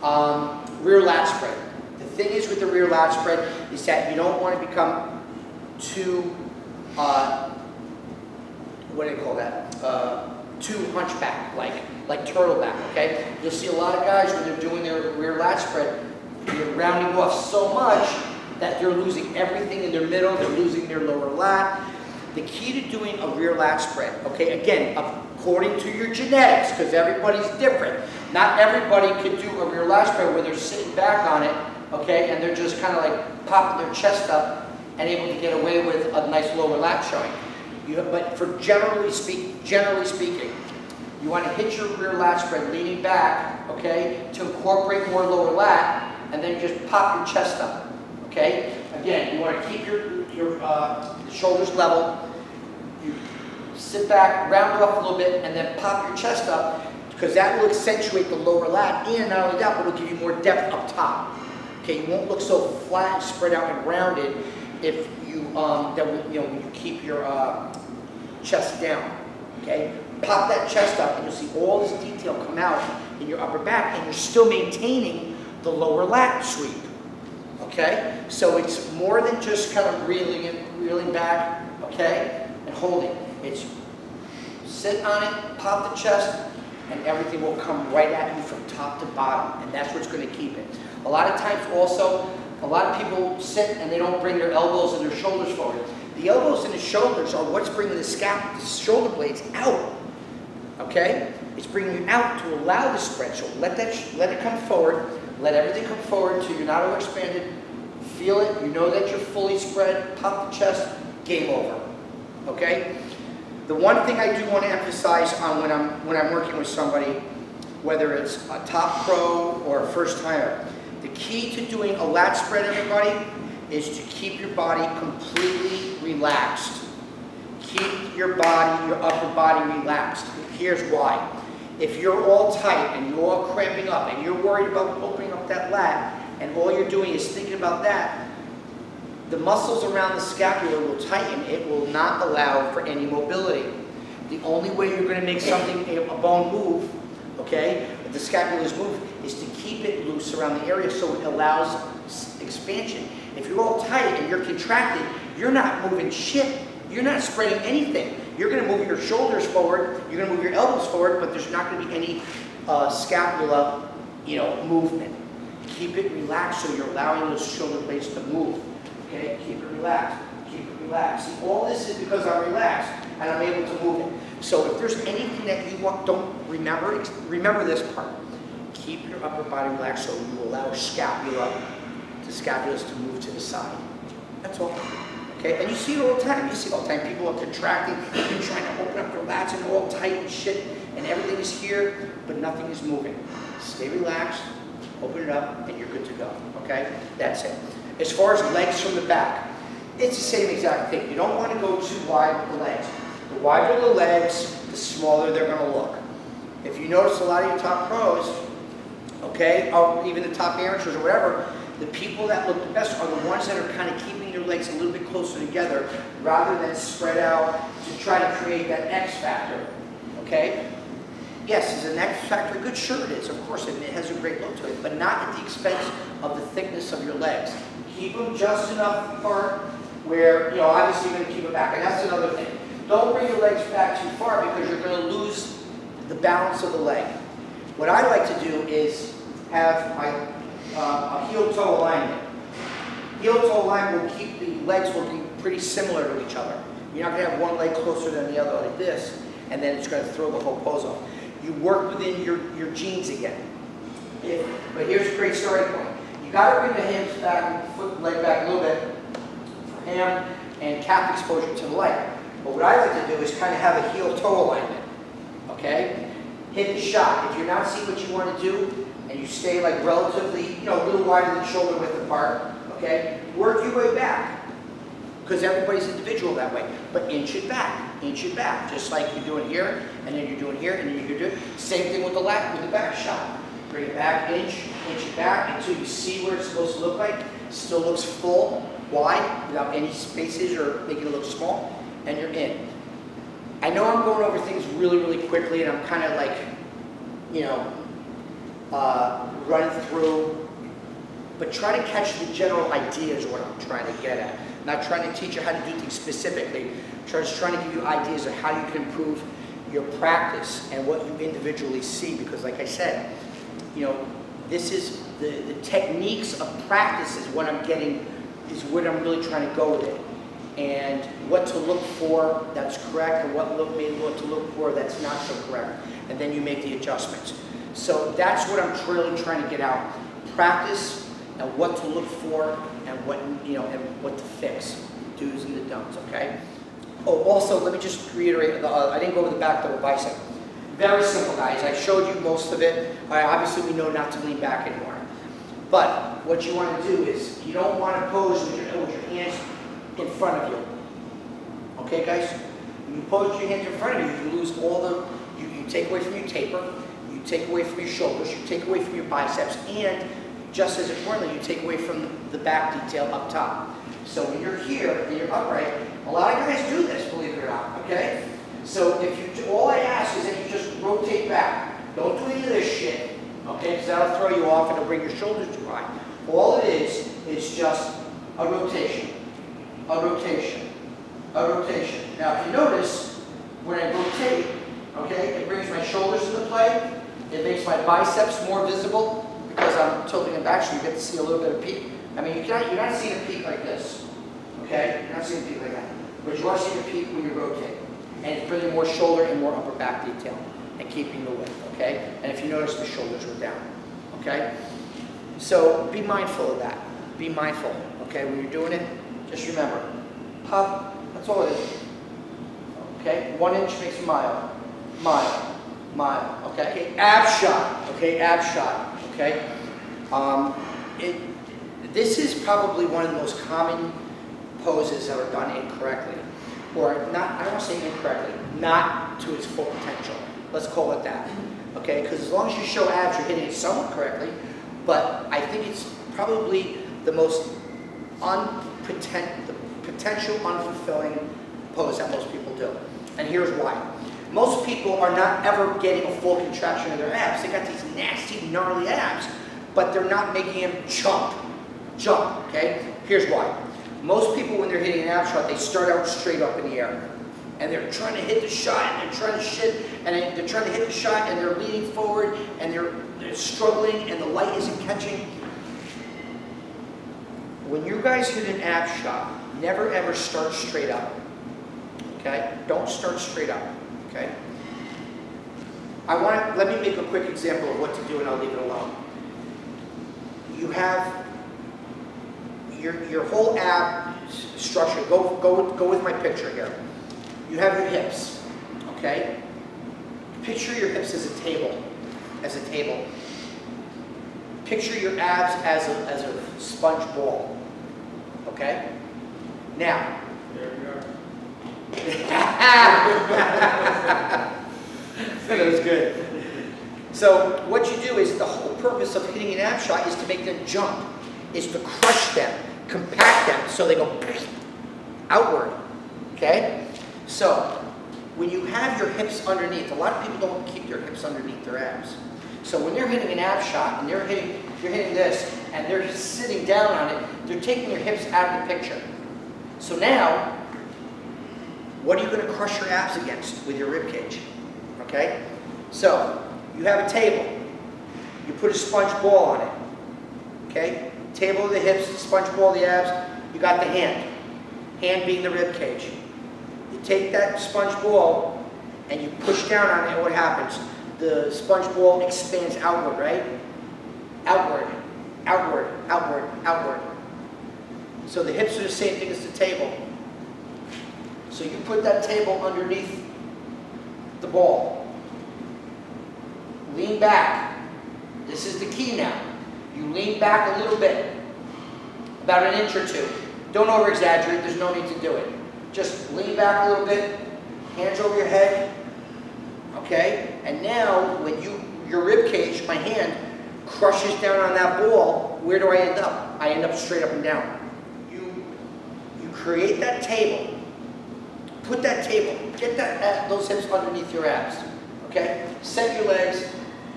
Rear lat spread. The thing is with the rear lat spread is that you don't want to become too, what do you call that? Too hunchback, like turtleback, okay? You'll see a lot of guys when they're doing their rear lat spread, they're rounding off so much that they're losing everything in their middle, they're losing their lower lat. The key to doing a rear lat spread, okay, again, according to your genetics, because everybody's different. Not everybody can do a rear lat spread where they're sitting back on it, okay, and they're just kind of like popping their chest up and able to get away with a nice lower lat showing. But for generally speaking, you want to hit your rear lat spread leaning back, okay, to incorporate more lower lat, and then just pop your chest up, okay? Again, you want to keep your shoulders level. You sit back, round off a little bit, and then pop your chest up, because that will accentuate the lower lat, and not only that, but it'll give you more depth up top. Okay, you won't look so flat and spread out and rounded if you when you keep your chest down. Okay, pop that chest up, and you'll see all this detail come out in your upper back, and you're still maintaining the lower lat sweep. Okay, so it's more than just kind of reeling back, okay, and holding. It's sit on it, pop the chest, and everything will come right at you from top to bottom, and that's what's going to keep it. A lot of times also, a lot of people sit and they don't bring their elbows and their shoulders forward. The elbows and the shoulders are what's bringing the shoulder blades out, okay? It's bringing you out to allow the spread, so let it come forward, let everything come forward until you're not overexpanded. Feel it, you know that you're fully spread, pop the chest, game over, okay? The one thing I do want to emphasize on when I'm working with somebody, whether it's a top pro or a first timer, the key to doing a lat spread, everybody, is to keep your body completely relaxed. Keep your upper body relaxed. Here's why. If you're all tight and you're all cramping up and you're worried about opening up that lat, and all you're doing is thinking about that, the muscles around the scapula will tighten. It will not allow for any mobility. The only way you're going to make a bone move, okay, if the scapula's move, is to keep it loose around the area so it allows expansion. If you're all tight and you're contracted, you're not moving shit. You're not spreading anything. You're going to move your shoulders forward, you're going to move your elbows forward, but there's not going to be any scapula, movement. Keep it relaxed so you're allowing those shoulder blades to move. Okay, keep it relaxed, keep it relaxed. See, all this is because I'm relaxed and I'm able to move it. So if there's anything that you don't remember this part. Keep your upper body relaxed so you allow the scapulas to move to the side. That's all. Okay, and you see it all the time. You see it all the time. People are contracting, they're trying to open up their lats and they're all tight and shit, and everything is here, but nothing is moving. Stay relaxed, open it up, and you're good to go. Okay, that's it. As far as legs from the back, it's the same exact thing. You don't want to go too wide with the legs. The wider the legs, the smaller they're going to look. If you notice a lot of your top pros, okay, or even the top amateurs or whatever, the people that look the best are the ones that are kind of keeping their legs a little bit closer together rather than spread out to try to create that X factor, okay? Yes, is an X factor good? Sure it is, of course, it has a great look to it, but not at the expense of the thickness of your legs. Keep them just enough apart where, obviously you're going to keep it back, and that's another thing. Don't bring your legs back too far because you're going to lose the balance of the leg. What I like to do is have a heel-toe alignment. Heel-toe alignment will keep the legs will be pretty similar to each other. You're not going to have one leg closer than the other like this, and then it's going to throw the whole pose off. You work within your genes again. But here's a great starting point. You got to bring the hands back, leg back a little bit for ham and calf exposure to the leg. But what I like to do is kind of have a heel-toe alignment. Okay? Hit the shot. If you're not seeing what you want to do, and you stay like relatively, a little wider than shoulder width apart, okay? Work your way back, because everybody's individual that way. But inch it back, just like you're doing here, and then you're doing here, and then you're doing. Same thing with the back shot. Bring it back, inch it back until you see where it's supposed to look like. Still looks full, wide, without any spaces or making it look small, and you're in. I know I'm going over things really, really quickly, and I'm kind of like, run through, but try to catch the general idea is what I'm trying to get at. Not trying to teach you how to do things specifically, just trying to give you ideas of how you can improve your practice and what you individually see, because like I said, you know, this is the techniques of practice is what I'm getting, is what I'm really trying to go with it. And what to look for that's correct, and what to look for that's not so correct. And then you make the adjustments. So that's what I'm really trying to get out. Practice and what to look for and what, you know, and what to fix. Do's and the don'ts, okay? Oh, also, let me just reiterate, I didn't go over the back double bicep. Very simple, guys. I showed you most of it. Obviously, we know not to lean back anymore. But what you want to do is, you don't want to pose with your hands in front of you. Okay, guys? When you pose with your hands in front of you, you lose all the, you take away from your taper, you take away from your shoulders, you take away from your biceps, and just as importantly, you take away from the back detail up top. So when you're here and you're upright, a lot of guys do this, believe it or not, okay? So if you, all I ask is that you just rotate back. Don't do any of this shit, okay? Because that'll throw you off and it'll bring your shoulders too high. All it is just a rotation, a rotation, a rotation. Now if you notice, when I rotate, okay, it brings my shoulders into play. It makes my biceps more visible because I'm tilting them back, so you get to see a little bit of peak. I mean, you're not seeing a peak like this, okay? You're not seeing a peak like that. But you are seeing a peak when you rotate. And it's bringing more shoulder and more upper back detail and keeping the width, okay? And if you notice, the shoulders were down, okay? So be mindful of that. Be mindful, okay? When you're doing it, just remember, pop, that's all it is. Okay? 1 inch makes a mile, mile, mile, okay? Ab shot, okay? Ab shot, okay? This is probably one of the most common poses that are done incorrectly. Or not, I don't want to say incorrectly, not to its full potential. Let's call it that. Okay? Because as long as you show abs, you're hitting it somewhat correctly. But I think it's probably the most potential unfulfilling pose that most people do. And here's why. Most people are not ever getting a full contraction of their abs. They got these nasty, gnarly abs, but they're not making them jump. Jump, okay? Here's why. Most people, when they're hitting an ab shot, they start out straight up in the air. And they're trying to hit the shot, and they're trying to they're trying to hit the shot, and they're leaning forward, and they're struggling, and the light isn't catching. When you guys hit an ab shot, never ever start straight up. Okay? Don't start straight up. Okay? Let me make a quick example of what to do, and I'll leave it alone. You have your whole ab structure. Go with my picture here. You have your hips, okay? Picture your hips as a table, Picture your abs as a sponge ball, okay? Now. There we go. That was good. So what you do is the whole purpose of hitting an ab shot is to make them jump, is to crush them, compact them so they go outward, okay? So when you have your hips underneath, a lot of people don't keep their hips underneath their abs. So when they're hitting an ab shot and you're hitting this and they're sitting down on it, they're taking their hips out of the picture. So now, what are you going to crush your abs against with your rib cage? Okay? So you have a table. You put a sponge ball on it. Okay? Table of the hips, sponge ball of the abs. You got the hand. Hand being the rib cage. You take that sponge ball and you push down on it, and what happens? The sponge ball expands outward, right? Outward, outward, outward, outward. So the hips are the same thing as the table. So you put that table underneath the ball. Lean back. This is the key now. You lean back a little bit, about an inch or two. Don't over-exaggerate, there's no need to do it. Just lean back a little bit, hands over your head, okay? And now, when your rib cage, my hand, crushes down on that ball, where do I end up? I end up straight up and down. You create that table, put that table, get those hips underneath your abs, okay? Set your legs,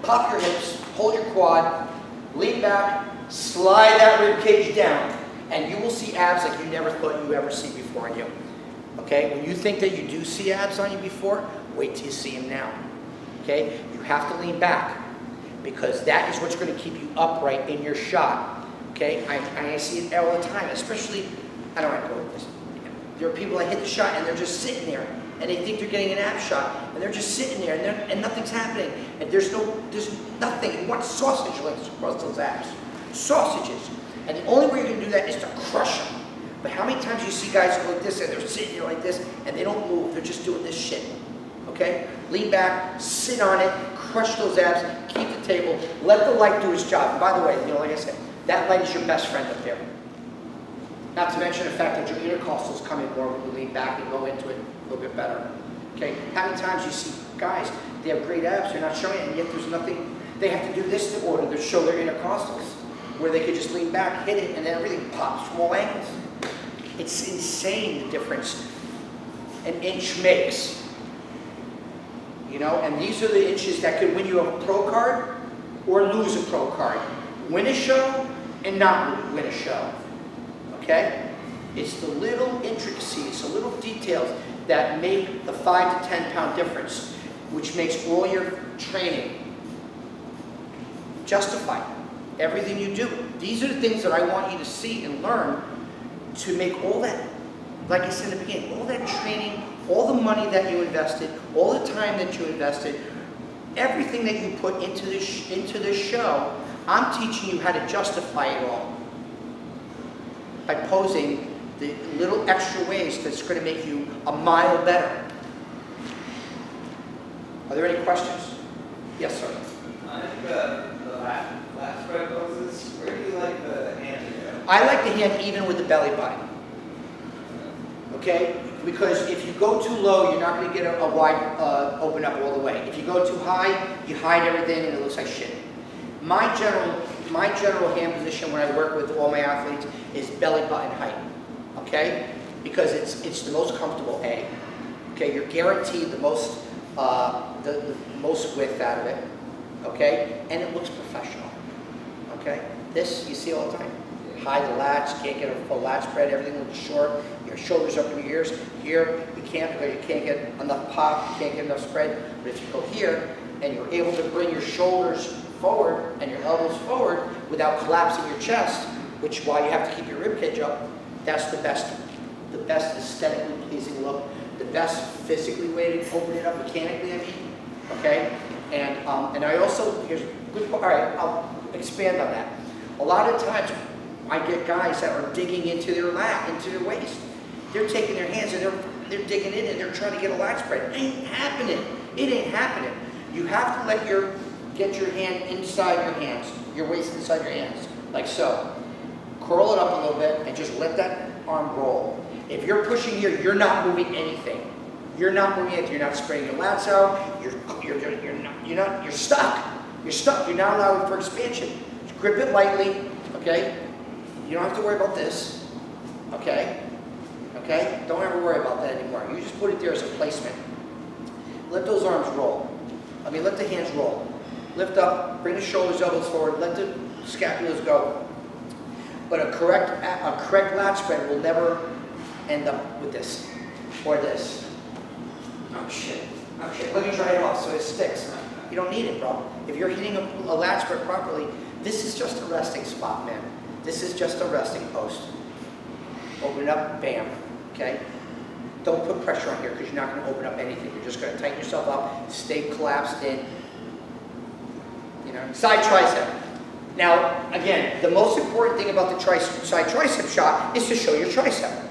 pop your hips, hold your quad, Lean back, slide that rib cage down, and you will see abs like you never thought you ever see before on you. Okay? When you think that you do see abs on you before, wait till you see them now. Okay? You have to lean back because that is what's going to keep you upright in your shot. Okay? I see it all the time, especially, I don't want to go with this. There are people that hit the shot and they're just sitting there and they think they're getting an ab shot and they're just sitting there and nothing's happening and there's nothing. You want sausage links across those abs. Sausages. And the only way you're going to do that is to crush them. But how many times you see guys go like this and they're sitting there like this and they don't move, they're just doing this shit. Okay? Lean back, sit on it, crush those abs, keep the table, let the light do its job. And by the way, like I said, that light is your best friend up there. Not to mention the fact that your intercostals come in more when you lean back and go into it a little bit better. Okay? How many times you see guys, they have great abs, they're not showing it, and yet there's nothing, they have to do this in order to show their intercostals, where they could just lean back, hit it, and then everything pops from all angles. It's insane the difference an inch makes. You know, and these are the inches that could win you a pro card or lose a pro card. Win a show and not win a show. Okay? It's the little intricacies, the little details that make the 5 to 10 pound difference, which makes all your training justified. Everything you do. These are the things that I want you to see and learn to make all that, like I said in the beginning, all that training, all the money that you invested, all the time that you invested, everything that you put into this show, I'm teaching you how to justify it all by posing the little extra ways that's going to make you a mile better. Are there any questions? Yes, sir. I think the lat spread poses, where do you like the hand to go? I like the hand even with the belly button. Okay? Because if you go too low, you're not going to get a wide open up all the way. If you go too high, you hide everything and it looks like shit. My general hand position when I work with all my athletes is belly button height. Okay? Because it's the most comfortable A. Okay? You're guaranteed the most width out of it. Okay? And it looks professional. Okay? This you see all the time. Hide the lats, can't get a full lat spread, everything looks short, your shoulders up to your ears. Here, you can't because you can't get enough pop, you can't get enough spread. But if you go here and you're able to bring your shoulders forward and your elbows forward without collapsing your chest, which is why you have to keep your rib cage up, that's the best aesthetically pleasing look, the best physically way to open it up mechanically, I mean. Okay? And I also, here's a good part, all right, I'll expand on that. A lot of times, I get guys that are digging into their lat, into their waist. They're taking their hands and they're digging in and they're trying to get a lat spread. It ain't happening. It ain't happening. You have to get your hand inside your hands, your waist inside your hands, like so. Curl it up a little bit and just let that arm roll. If you're pushing here, you're not moving anything. You're not moving anything. You're not spreading your lats out. You're stuck. You're stuck. You're not allowing for expansion. Just grip it lightly, okay? You don't have to worry about this, okay? Okay? Don't ever worry about that anymore. You just put it there as a placement. Let those arms roll. Let the hands roll. Lift up, bring the shoulders, elbows forward, let the scapulas go. But a correct lat spread will never end up with this or this. Oh shit. Let me dry it off so it sticks. You don't need it, bro. If you're hitting a lat spread properly, this is just a resting spot, man. This is just a resting post. Open it up, bam, okay? Don't put pressure on here because you're not going to open up anything. You're just going to tighten yourself up, stay collapsed in. You know, side tricep. Now, again, the most important thing about the side tricep shot is to show your tricep,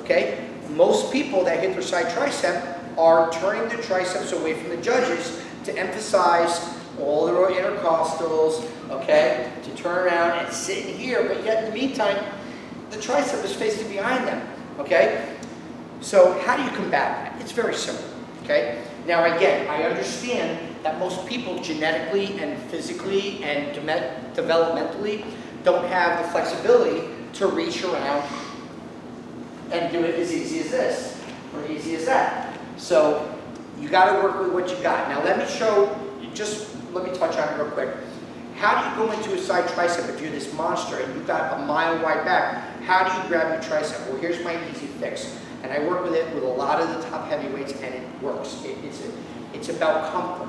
okay? Most people that hit their side tricep are turning their triceps away from the judges to emphasize all their intercostals, okay, to turn around and sit in here, but yet in the meantime, the tricep is facing behind them, okay? So how do you combat that? It's very simple, okay? Now again, I understand that most people genetically and physically and developmentally don't have the flexibility to reach around and do it as easy as this or easy as that. So you got to work with what you got. Now let me touch on it real quick. How do you go into a side tricep if you're this monster and you've got a mile wide back? How do you grab your tricep? Well, here's my easy fix. And I work with it with a lot of the top heavyweights, and it works. It's about comfort.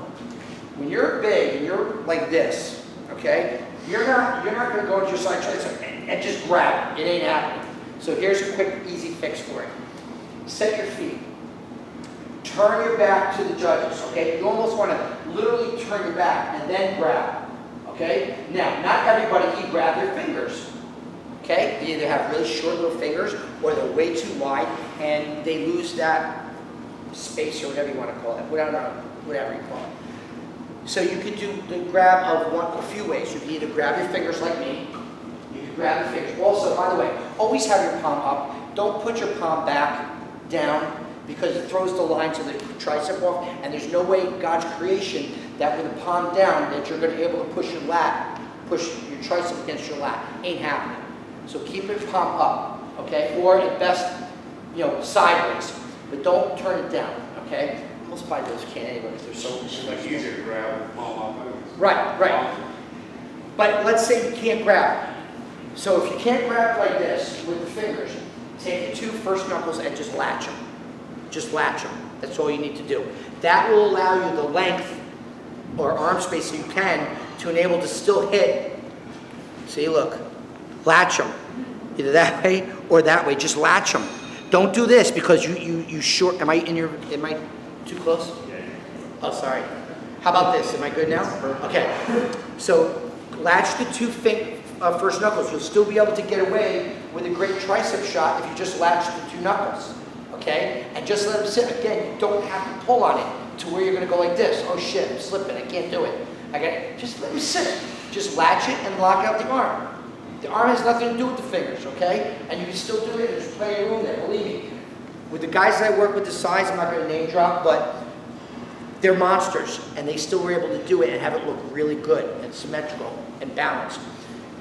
When you're big and you're like this, okay, you're not going to go into your side tricep and just grab it. It ain't happening. So here's a quick, easy fix for it. Set your feet. Turn your back to the judges, okay? You almost want to literally turn your back and then grab, okay? Now, not everybody can grab their fingers, okay? They either have really short little fingers or they're way too wide and they lose that space or whatever you want to call it, whatever you call it. So you could do the grab of a few ways. You can either grab your fingers like me. You can grab your fingers. Also, by the way, always have your palm up. Don't put your palm back down because it throws the lines of the tricep off, and there's no way in God's creation that with the palm down that you're going to be able to push your tricep against your lat. Ain't happening. So keep your palm up, okay? Or at best, sideways, but don't turn it down, okay? Most bodybuilders can't anyway because they're so... It's like easier to grab with palm up. Right. But let's say you can't grab. So if you can't grab like this with the fingers, take your 2 first knuckles and just latch them. Just latch them. That's all you need to do. That will allow you the length or arm space that you can to enable to still hit. See, look. Latch them. Either that way or that way. Just latch them. Don't do this because you short... Am I too close? Yeah. Oh, sorry. How about this? Am I good now? Okay. So latch the 2 first knuckles. You'll still be able to get away with a great tricep shot if you just latch the 2 knuckles. Okay? And just let them sit. Again, you don't have to pull on it to where you're going to go like this. Oh shit, I'm slipping. I can't do it. Okay? Just let them sit. Just latch it and lock out the arm. The arm has nothing to do with the fingers, okay? And you can still do it. There's plenty of room there. Believe me. With the guys that I work with the size, I'm not going to name drop, but they're monsters, and they still were able to do it and have it look really good and symmetrical and balanced.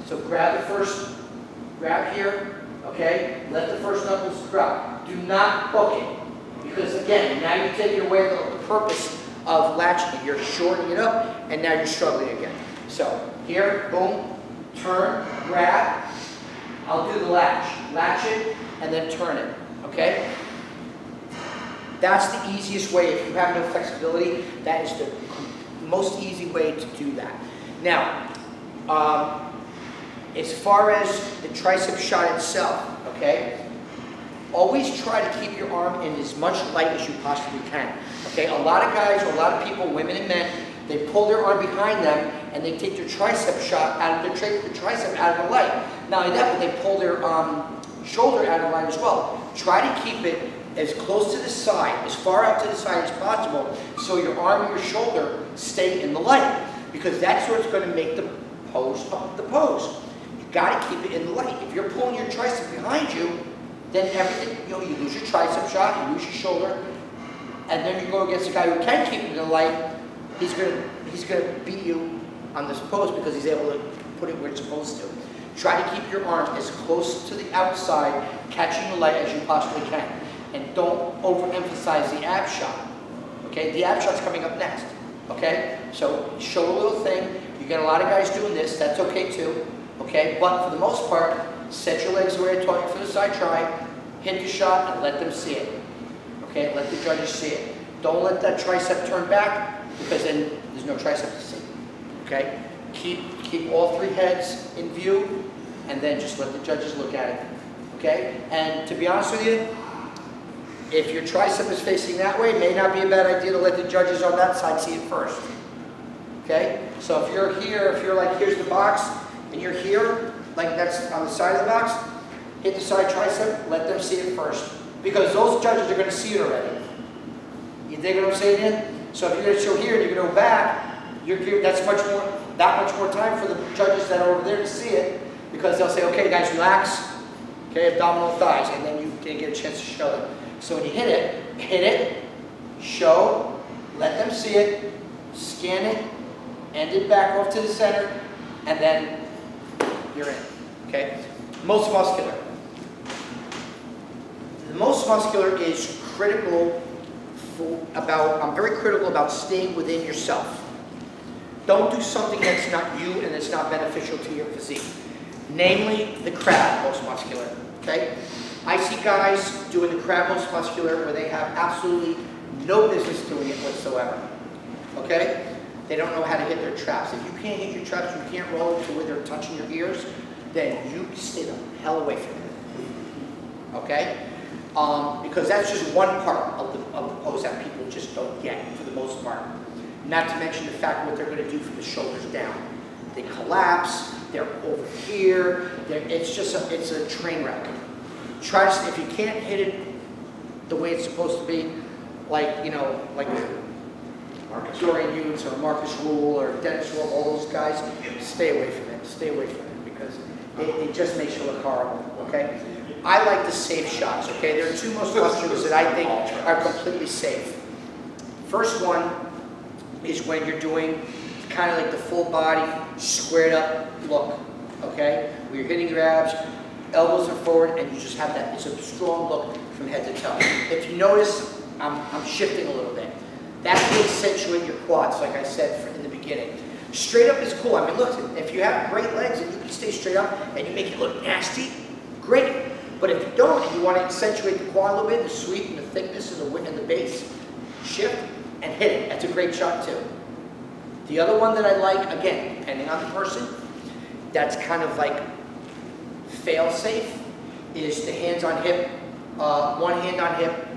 So grab here, okay? Let the first knuckles drop. Do not hook it, because again, now you're taking away the purpose of latching it. You're shortening it up, and now you're struggling again. So here, boom, turn, grab. I'll do the latch. Latch it, and then turn it, okay? That's the easiest way. If you have no flexibility, that is the most easy way to do that. Now, as far as the tricep shot itself, okay, always try to keep your arm in as much light as you possibly can. Okay, a lot of guys, a lot of people, women and men, they pull their arm behind them and they take their tricep shot out of their tricep out of the light. Not only that, but they pull their shoulder out of the light as well. Try to keep it as close to the side, as far out to the side as possible, so your arm and your shoulder stay in the light, because that's what's going to make the pose of the pose. You got to keep it in the light. If you're pulling your tricep behind you, then everything, you lose your tricep shot, you lose your shoulder, and then you go against a guy who can keep it in the light. He's gonna beat you on this pose because he's able to put it where it's supposed to. Try to keep your arm as close to the outside, catching the light as you possibly can. And don't overemphasize the ab shot. Okay, the ab shot's coming up next. Okay, so show a little thing. You get a lot of guys doing this. That's okay too. Okay, but for the most part, set your legs the way I taught you for the side try. Hit the shot and let them see it. Okay, let the judges see it. Don't let that tricep turn back because then there's no tricep to see. Okay, keep all 3 heads in view, and then just let the judges look at it. Okay, and to be honest with you, if your tricep is facing that way, it may not be a bad idea to let the judges on that side see it first. Okay? So if you're here, if you're like, here's the box, and you're here, like that's on the side of the box, hit the side tricep, let them see it first. Because those judges are going to see it already. You dig what I'm saying then? So if you're going to show here and you're going to go back, that's that much more time for the judges that are over there to see it, because they'll say, okay guys, relax. Okay, abdominal thighs, and then you can get a chance to show them. So when you hit it, show, let them see it, scan it, end it back off to the center, and then you're in, okay? Most muscular. The most muscular is critical I'm very critical about staying within yourself. Don't do something that's not you and that's not beneficial to your physique. Namely, the crab most muscular, okay? I see guys doing the crab most muscular where they have absolutely no business doing it whatsoever, okay? They don't know how to hit their traps. If you can't hit your traps, you can't roll to where they're touching your ears, then you stay the hell away from it, okay? Because that's just one part of the pose that people just don't get for the most part. Not to mention the fact what they're going to do from the shoulders down. They collapse, they're over here, it's a train wreck. Try to, if you can't hit it the way it's supposed to be, like, you know, like Dorian Hughes or Marcus Rule or Dennis Rule, all those guys, stay away from it. Stay away from it because it just makes you look horrible, okay? I like the safe shots, okay? There are two most musculars that I think are completely safe. First one is when you're doing kind of like the full body, squared up look, okay? Where you're hitting your abs, elbows are forward, and you just have that, it's a strong look from head to toe. If you notice, I'm shifting a little bit. That will accentuate your quads, like I said in the beginning. Straight up is cool. I mean, look, if you have great legs and you can stay straight up and you make it look nasty, great. But if you don't and you want to accentuate the quad a little bit, the sweep and the thickness and the width and the base, shift and hit it. That's a great shot too. The other one that I like, again, depending on the person, that's kind of like fail-safe, is the hands on hip, one hand on hip,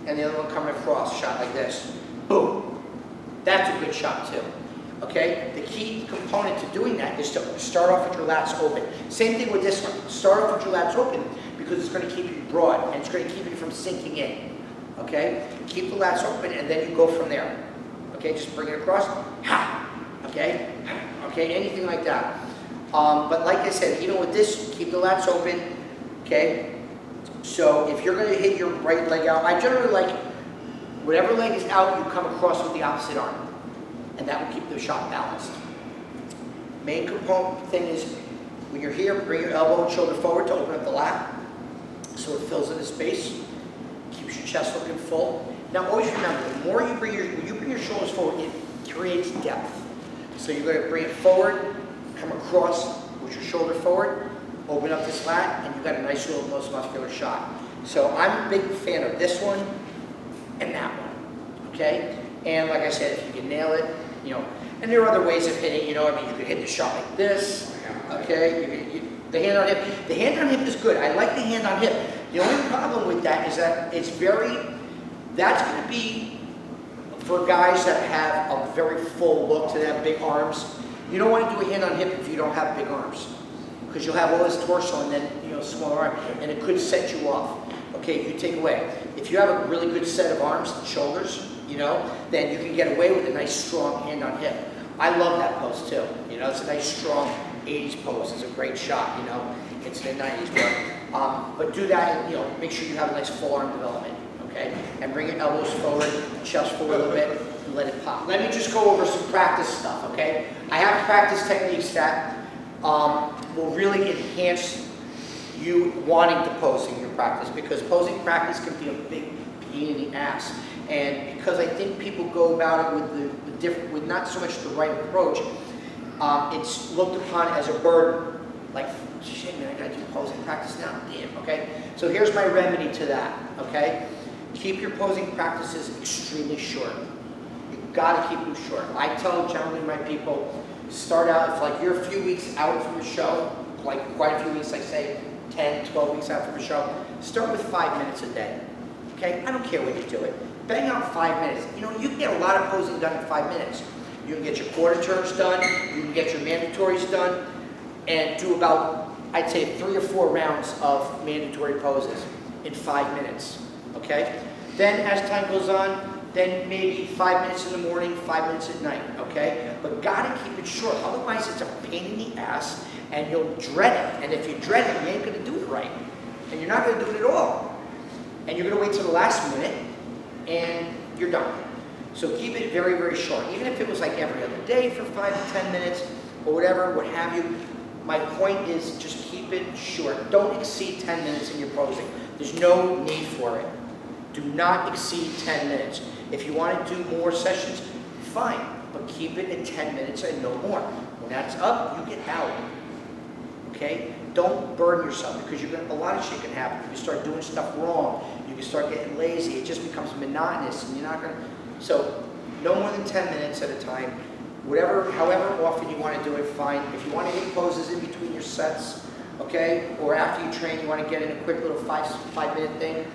and the other one coming across, shot like this. Boom. That's a good shot too. Okay? The key component to doing that is to start off with your lats open. Same thing with this one. Start off with your lats open because it's going to keep you broad and it's going to keep you from sinking in. Okay? Keep the lats open and then you go from there. Okay? Just bring it across. Ha! Okay? Okay? Anything like that. But like I said, even with this, keep the lats open. Okay? So if you're going to hit your right leg out, I generally like whatever leg is out, you come across with the opposite arm. And that will keep the shot balanced. Main component thing is when you're here, bring your elbow and shoulder forward to open up the lat so it fills in the space, keeps your chest looking full. Now always remember, the more you bring your shoulders forward, it creates depth. So you're going to bring it forward, come across with your shoulder forward, open up this lat, and you've got a nice little most muscular shot. So I'm a big fan of this one and that one, okay? And like I said, if you can nail it, you know, and there are other ways of hitting, you know, I mean, you could hit the shot like this, okay? The hand on hip. The hand on hip is good. I like the hand on hip. The only problem with that is that it's that's going to be for guys that have a very full look, to have big arms. You don't want to do a hand on hip if you don't have big arms, because you'll have all this torso and then, you know, smaller arm, and it could set you off. Okay, you take away. If you have a really good set of arms and shoulders, you know, then you can get away with a nice strong hand on hip. I love that pose too. You know, it's a nice strong 80s pose. It's a great shot, you know. It's the 90s but do that and, you know, make sure you have a nice full arm development, okay? And bring your elbows forward, chest forward a little bit, and let it pop. Let me just go over some practice stuff, okay? I have practice techniques that will really enhance you wanting to pose in your practice, because posing practice can be a big pain in the ass. And because I think people go about it with not so much the right approach, it's looked upon as a burden. Like, shit, man, I gotta do posing practice now. Damn, okay? So here's my remedy to that, okay? Keep your posing practices extremely short. You've gotta keep them short. I tell generally my people, start out, if like you're a few weeks out from the show, like quite a few weeks, like say 10, 12 weeks out from the show, start with 5 minutes a day, okay? I don't care when you do it. Bang out 5 minutes. You know, you can get a lot of posing done in 5 minutes. You can get your quarter turns done, you can get your mandatories done, and do about, I'd say, 3 or 4 rounds of mandatory poses in 5 minutes, okay? Then as time goes on, then maybe 5 minutes in the morning, 5 minutes at night, okay? But gotta keep it short, otherwise it's a pain in the ass, and you'll dread it. And if you dread it, you ain't gonna do it right. And you're not gonna do it at all. And you're gonna wait till the last minute, and you're done. So keep it very, very short. Even if it was like every other day for 5 to 10 minutes, or whatever, what have you, my point is just keep it short. Don't exceed 10 minutes in your posing. There's no need for it. Do not exceed 10 minutes. If you want to do more sessions, fine. but keep it at 10 minutes and no more. When that's up, you get out. Okay? Don't burn yourself because a lot of shit can happen. You can start doing stuff wrong. You can start getting lazy. It just becomes monotonous and you're not going to. So no more than 10 minutes at a time. However often you want to do it, fine. If you want to hit poses in between your sets, okay, or after you train, you want to get in a quick little five-minute thing,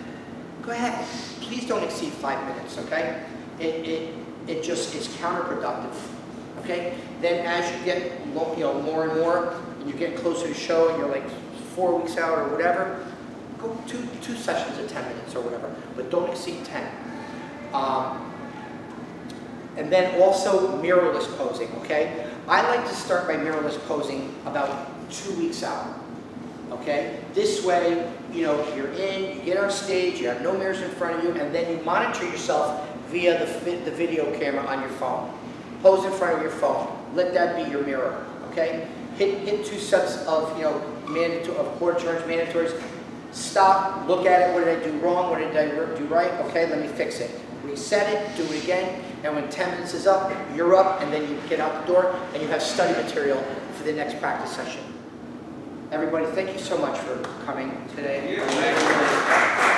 go ahead. Please don't exceed 5 minutes, okay? It just is counterproductive, okay? Then as you get more and more, and you get closer to show, and you're like 4 weeks out or whatever, go two sessions at 10 minutes or whatever, but don't exceed 10. And then also mirrorless posing, okay? I like to start by mirrorless posing about 2 weeks out, okay? This way, you're in, you get on stage, you have no mirrors in front of you, and then you monitor yourself via the video camera on your phone. Pose in front of your phone. Let that be your mirror, okay? Hit 2 sets of, quarter turns, mandatories. Stop, look at it. What did I do wrong? What did I do right? Okay, let me fix it. Reset it, do it again, and when 10 minutes is up, you're up, and then you get out the door, and you have study material for the next practice session. Everybody, thank you so much for coming today. Yeah,